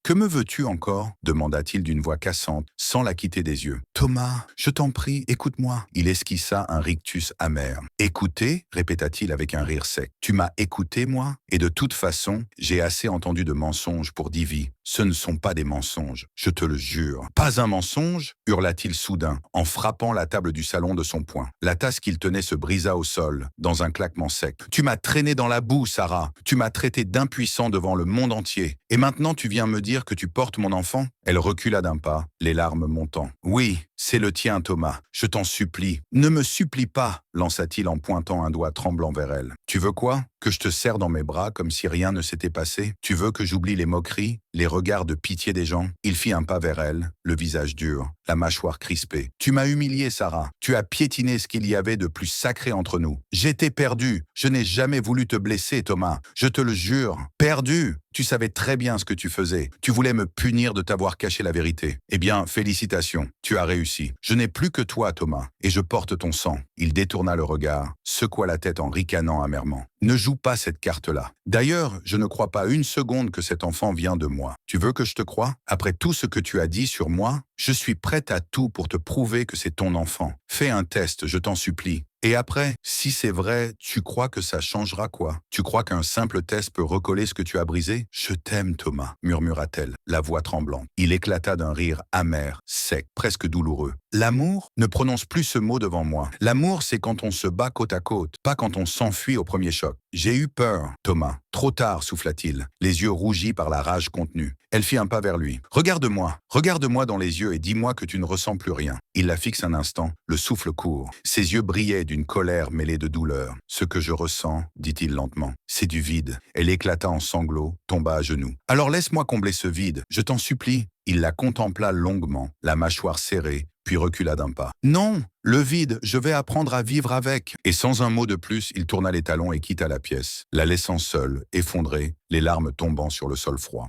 Que me veux-tu encore demanda-t-il d'une voix cassante, sans la quitter des yeux. Thomas, je t'en prie, écoute-moi. Il esquissa un rictus amer. Écouter répéta-t-il avec un rire sec. Tu m'as écouté, moi? Et de toute façon, j'ai assez entendu de mensonges pour Divy. Ce ne sont pas des mensonges, je te le jure. Pas un mensonge hurla-t-il soudain, en frappant la table du salon de son poing. La tasse qu'il tenait se brisa au sol, dans un claquement sec. Tu m'as traîné dans la boue, Sarah. Tu m'as traité d'impuissant devant le monde entier. Et maintenant tu viens me dire que tu portes mon enfant? Elle recula d'un pas, les larmes montant. Oui, c'est le tien, Thomas. Je t'en supplie. Ne me supplie pas, lança-t-il en pointant un doigt tremblant vers elle. Tu veux quoi? Que je te serre dans mes bras comme si rien ne s'était passé? Tu veux que j'oublie les moqueries, les regards de pitié des gens? Il fit un pas vers elle, le visage dur, la mâchoire crispée. Tu m'as humilié, Sarah. Tu as piétiné ce qu'il y avait de plus sacré entre nous. J'étais perdu. Je n'ai jamais voulu te blesser, Thomas. Je te le jure. Perdu. Tu savais très bien ce que tu faisais. Tu voulais me punir de t'avoir caché la vérité. Eh bien, félicitations. Tu as réussi. Je n'ai plus que toi, Thomas, et je porte ton sang. Il détourna le regard, secoua la tête en ricanant amèrement. Ne joue pas cette carte-là. D'ailleurs, je ne crois pas une seconde que cet enfant vient de moi. Tu veux que je te croie? Après tout ce que tu as dit sur moi, je suis prête à tout pour te prouver que c'est ton enfant. Fais un test, je t'en supplie. Et après, si c'est vrai, tu crois que ça changera quoi? Tu crois qu'un simple test peut recoller ce que tu as brisé? Je t'aime, Thomas, murmura-t-elle, la voix tremblante. Il éclata d'un rire amer, sec, presque douloureux. L'amour? Ne prononce plus ce mot devant moi. L'amour, c'est quand on se bat côte à côte, pas quand on s'enfuit au premier choc. J'ai eu peur, Thomas. Trop tard, souffla-t-il, les yeux rougis par la rage contenue. Elle fit un pas vers lui. Regarde-moi dans les yeux et dis-moi que tu ne ressens plus rien. Il la fixe un instant, le souffle court. Ses yeux brillaient d'une colère mêlée de douleur. Ce que je ressens, dit-il lentement, c'est du vide. Elle éclata en sanglots, tomba à genoux. Alors laisse-moi combler ce vide, je t'en supplie. Il la contempla longuement, la mâchoire serrée, puis recula d'un pas. Non, le vide, je vais apprendre à vivre avec. Et sans un mot de plus, il tourna les talons et quitta la pièce, la laissant seule, effondrée, les larmes tombant sur le sol froid.